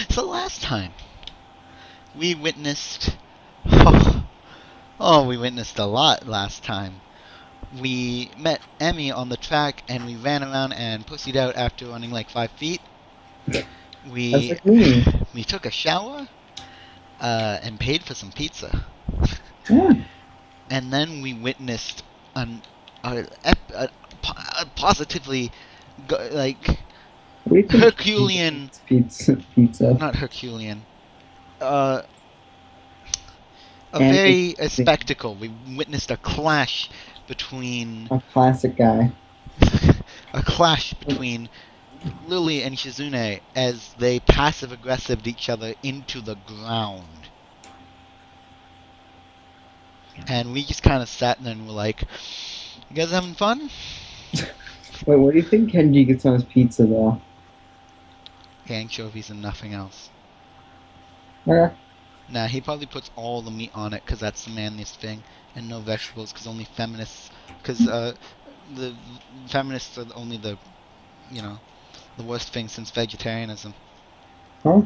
So last time, we witnessed... we witnessed a lot last time. We met Emmy on the track, and we ran around and pussied out after running like 5 feet. That's We like me. we took a shower, and paid for some pizza. Yeah. And then we witnessed an a positively like What do you think Herculean, pizza? not Herculean, uh, Anti a spectacle. We witnessed a clash between a classic guy. a clash between Lily and Shizune as they passive aggressived each other into the ground. And we just kind of sat there and were like, "You guys having fun?" Wait, what do you think Kenji gets on his pizza though? Anchovies and nothing else. Okay. Nah, he probably puts all the meat on it because that's the manliest thing, and no vegetables because only feminists, because the feminists are only the worst thing since vegetarianism. Huh?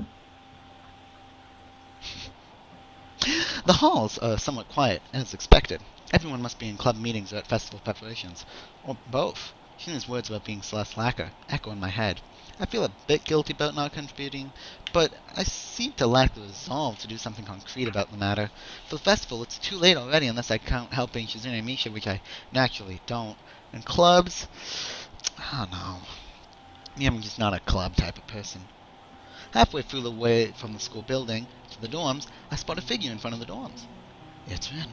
The halls are somewhat quiet, as expected. Everyone must be in club meetings or at festival preparations, or both. Shina's words about being Celeste Lacker echo in my head. I feel a bit guilty about not contributing, but I seem to lack the resolve to do something concrete about the matter. For the festival, it's too late already unless I count helping Shizune and Misha, which I naturally don't. And clubs, I don't know. I'm just not a club type of person. Halfway through the way from the school building to the dorms, I spot a figure in front of the dorms. It's Rin.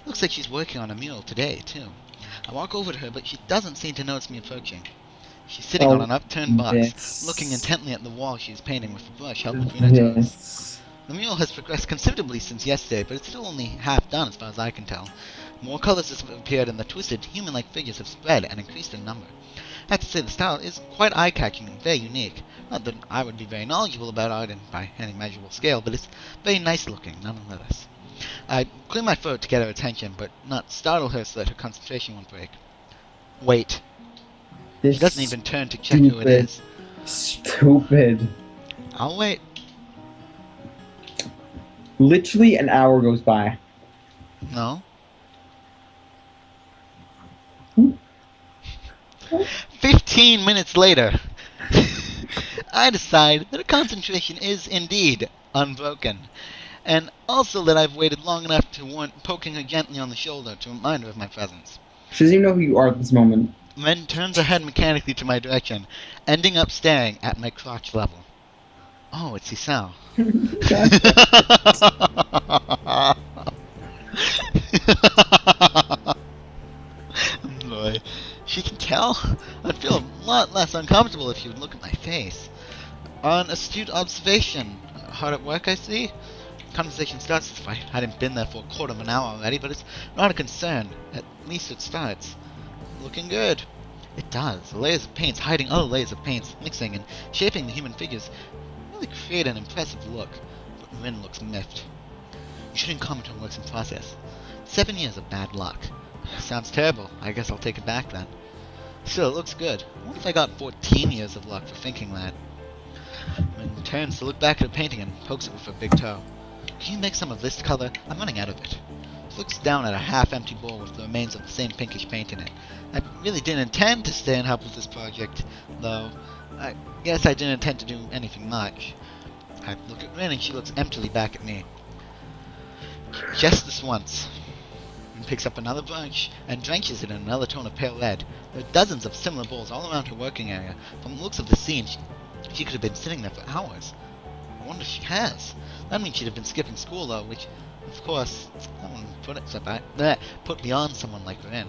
Looks like she's working on a mural today, too. I walk over to her, but she doesn't seem to notice me approaching. She's sitting on Oh, an upturned box, looking this, intently at the wall she is painting with the brush held between her toes. this. The mural has progressed considerably since yesterday, but it's still only half done as far as I can tell. More colors have appeared and the twisted, human-like figures have spread and increased in number. I have to say the style is quite eye-catching and very unique. Not that I would be very knowledgeable about art by any measurable scale, but it's very nice looking, nonetheless. I clear my throat to get her attention, but not startle her so that her concentration won't break. Wait. She doesn't This even turn to check who it stupid, is. stupid. I'll wait. Literally an hour goes by. No. Hmm? 15 minutes later, I decide that her concentration is indeed unbroken, and also that I've waited long enough to warrant poking her gently on the shoulder to remind her of my presence. She doesn't even know who you are at this moment. Then turns her head mechanically to my direction, ending up staring at my crotch level. Oh, it's Isao. God damn it. Boy, she can tell? I'd feel a lot less uncomfortable if she would look at my face. On astute observation. Hard at work, I see? Conversation starts as if I hadn't been there for a quarter of an hour already, but it's not a concern. At least it starts. Looking good. It does. The layers of paints hiding other layers of paints, mixing and shaping the human figures, really create an impressive look. But Rin looks miffed. You shouldn't comment on works in process. 7 years of bad luck. Sounds terrible. I guess I'll take it back then. Still, it looks good. What if I got 14 years of luck for thinking that? Rin turns to look back at her painting and pokes it with her big toe. Can you make some of this color? I'm running out of it. She looks down at a half-empty bowl with the remains of the same pinkish paint in it. I really didn't intend to stay and help with this project, though. I guess I didn't intend to do anything much. I look at Rin and she looks emptily back at me. Just this once. And picks up another bunch and drenches it in another tone of pale red. There are dozens of similar bowls all around her working area. From the looks of the scene, she could have been sitting there for hours. I wonder if she has. That means she'd have been skipping school though, which, of course, that wouldn't put beyond someone like Rin.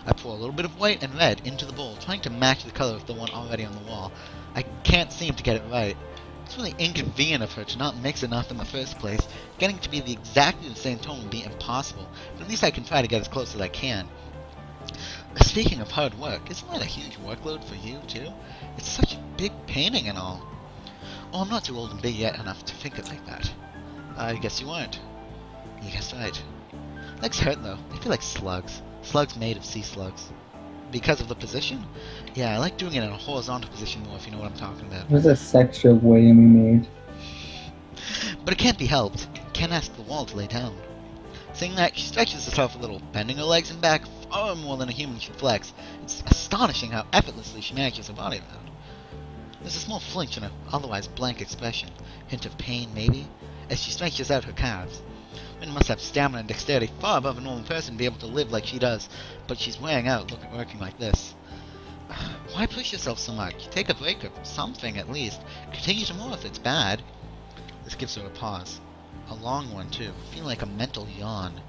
I pour a little bit of white and red into the bowl, trying to match the color of the one already on the wall. I can't seem to get it right. It's really inconvenient of her to not mix enough in the first place. Getting to be exactly the same tone would be impossible, but at least I can try to get as close as I can. Speaking of hard work, isn't that a huge workload for you, too? It's such a big painting and all. Oh, I'm not too old and big yet enough to think it like that. I guess you aren't. You guessed right. Legs hurt, though. They feel like slugs. Slugs made of sea slugs. Because of the position? Yeah, I like doing it in a horizontal position more, if you know what I'm talking about. There's a sex joke waiting to be made. But it can't be helped. Can't ask the wall to lay down. Saying that, she stretches herself a little, bending her legs and back far more than a human should flex. It's astonishing how effortlessly she manages her body around. There's a small flinch in her otherwise blank expression, hint of pain maybe, as she stretches out her calves. Women must have stamina and dexterity far above a normal person to be able to live like she does, but she's wearing out working like this. Why push yourself so much? Take a break or something at least. Continue tomorrow if it's bad. This gives her a pause. A long one, too. Feeling like a mental yawn.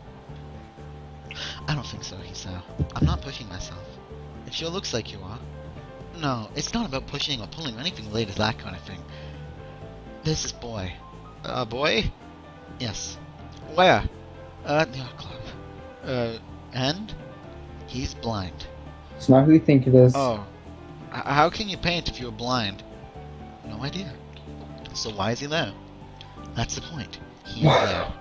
I don't think so, Hisa. I'm not pushing myself. It sure looks like you are. No, it's not about pushing or pulling or anything related to that kind of thing. There's this boy. A boy? Yes. Where? At the art club. And? He's blind. It's not who you think it is. Oh. How can you paint if you're blind? No idea. So why is he there? That's the point. He's there.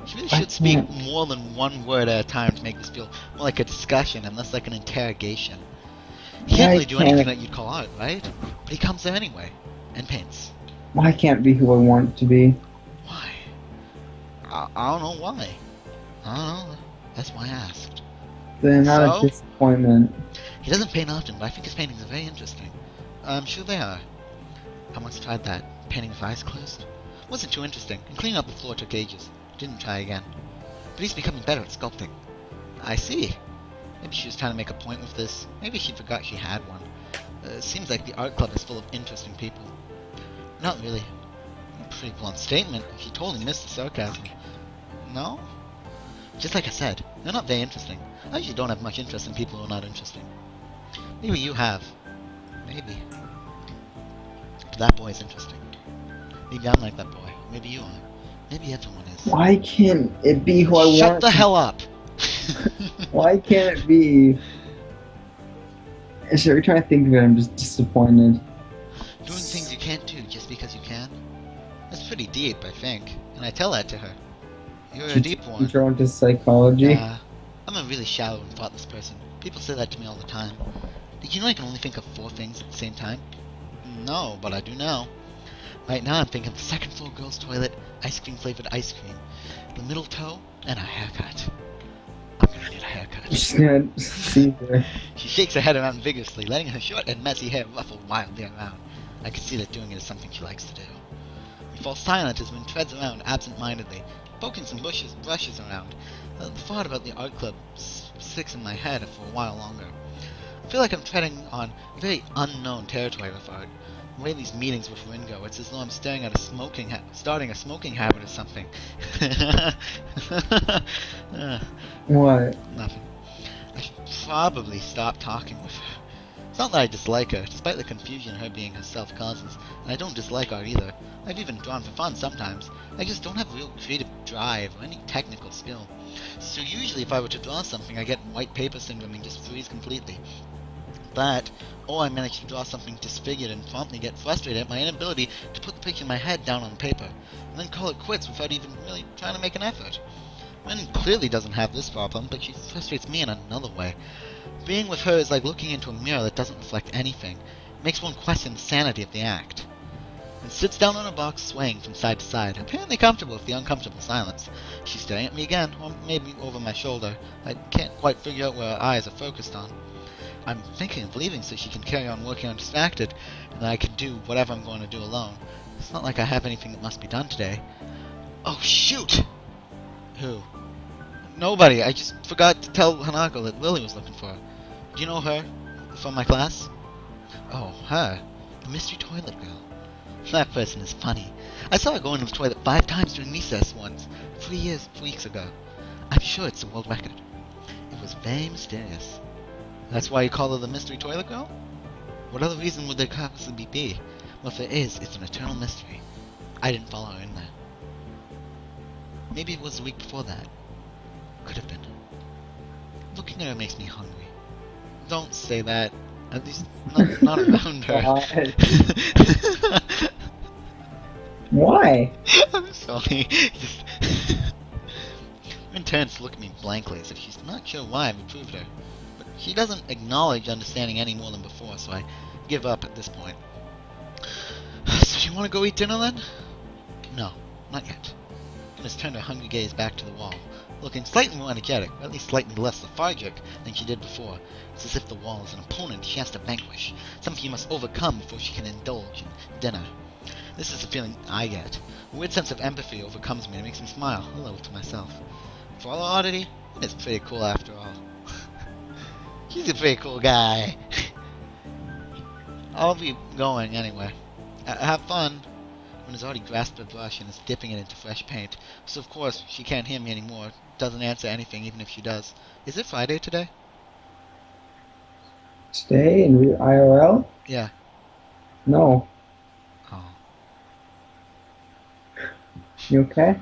She really should speak more than one word at a time to make this feel more like a discussion and less like an interrogation. He can't really do anything that you'd call art, right? But he comes there anyway. And paints. Why can't be who I want it to be? Why? I don't know why. I don't know. That's why I asked. Then not a disappointment. He doesn't paint often, but I think his paintings are very interesting. I'm sure they are. I once tried that, painting with eyes closed. Wasn't too interesting, and cleaning up the floor took ages. Didn't try again. But he's becoming better at sculpting. I see. Maybe she was trying to make a point with this. Maybe she forgot she had one. It seems like the art club is full of interesting people. Not really. A pretty blunt statement. She totally missed the sarcasm. No? Just like I said, they're not very interesting. I usually don't have much interest in people who are not interesting. Maybe you have. Maybe. But that boy is interesting. Maybe I'm like that boy. Maybe you are. Maybe everyone is. Why can't it be who I want? Shut the hell up! Why can't it be? Every time I think of it, I'm just disappointed. Doing things you can't do just because you can? That's pretty deep, I think. And I tell that to her. You're a deep one. You drawn to psychology? I'm a really shallow and thoughtless person. People say that to me all the time. Did you know I can only think of 4 things at the same time? No, but I do now. Right now I'm thinking of the second floor girl's toilet, ice cream flavored ice cream, the middle toe, and a haircut. I'm gonna need a haircut. See there. She shakes her head around vigorously, letting her short and messy hair ruffle wildly around. I can see that doing it is something she likes to do. We fall silent as Wynn treads around absent-mindedly, poking some brushes around. The thought about the art club sticks in my head for a while longer. I feel like I'm treading on very unknown territory with art. The way these meetings with Ringo, it's as though I'm staring at starting a smoking habit or something. What? Nothing. I should probably stop talking with her. It's not that I dislike her, despite the confusion her being herself causes, and I don't dislike art either. I've even drawn for fun sometimes. I just don't have real creative drive or any technical skill. So usually if I were to draw something, I get white paper syndrome and just freeze completely. That, or I manage to draw something disfigured and promptly get frustrated at my inability to put the picture in my head down on paper, and then call it quits without even really trying to make an effort. Ren clearly doesn't have this problem, but she frustrates me in another way. Being with her is like looking into a mirror that doesn't reflect anything. It makes one question the sanity of the act. And sits down on a box, swaying from side to side, apparently comfortable with the uncomfortable silence. She's staring at me again, or maybe over my shoulder. I can't quite figure out where her eyes are focused on. I'm thinking of leaving so she can carry on working undistracted, and I can do whatever I'm going to do alone. It's not like I have anything that must be done today. Oh, shoot! Who? Nobody. I just forgot to tell Hanako that Lily was looking for her. Do you know her? From my class? Oh, her. The mystery toilet girl. That person is funny. I saw her go into the toilet 5 times during recess once, 3 weeks ago. I'm sure it's a world record. It was very mysterious. That's why you call her the mystery toilet girl? What other reason would there possibly be? Well, if there is, it's an eternal mystery. I didn't follow her in there. Maybe it was the week before that. Could have been. Looking at her makes me hungry. Don't say that. At least not around her. Why? I'm sorry. Rin turns to look at me blankly as if she's not sure why I've approved her. But she doesn't acknowledge understanding any more than before, so I give up at this point. So you want to go eat dinner then? No, not yet. Miss turned her hungry gaze back to the wall, looking slightly more energetic, or at least slightly less lethargic than she did before. It's as if the wall is an opponent she has to vanquish, something she must overcome before she can indulge in dinner. This is the feeling I get. A weird sense of empathy overcomes me and makes me smile, a little to myself. For all the oddity, it is pretty cool after all. He's a pretty cool guy. I'll be going anyway. Have fun. Rin has already grasped her brush and is dipping it into fresh paint, so of course she can't hear me anymore, doesn't answer anything even if she does. Is it Friday today? Today in IRL? Yeah. No. Oh. You okay?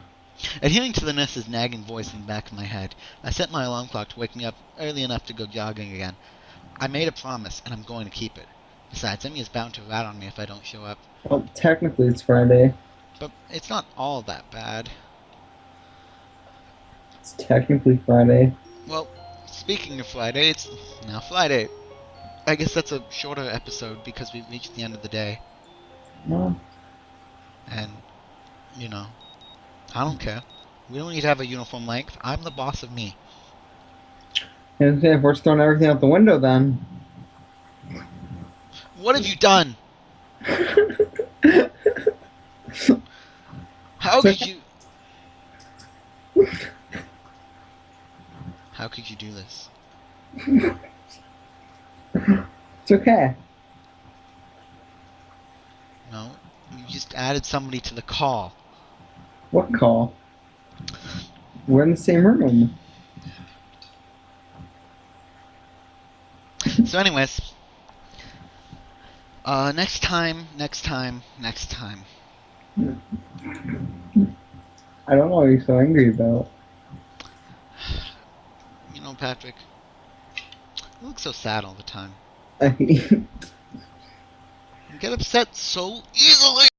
Adhering to the nurse's nagging voice in the back of my head, I set my alarm clock to wake me up early enough to go jogging again. I made a promise, and I'm going to keep it. Besides, Emmy is bound to rat on me if I don't show up. Well, technically it's Friday. But it's not all that bad. It's technically Friday. Well, speaking of Friday, it's now Friday. I guess that's a shorter episode because we've reached the end of the day. No. And, you know, I don't care. We don't need to have a uniform length. I'm the boss of me. And if we're just throwing everything out the window then. What have you done? How could you... How could you do this? It's okay. No, you just added somebody to the call. What call? We're in the same room. So anyways, next time. I don't know what you're so angry about. You know, Patrick, you look so sad all the time. I You get upset so easily.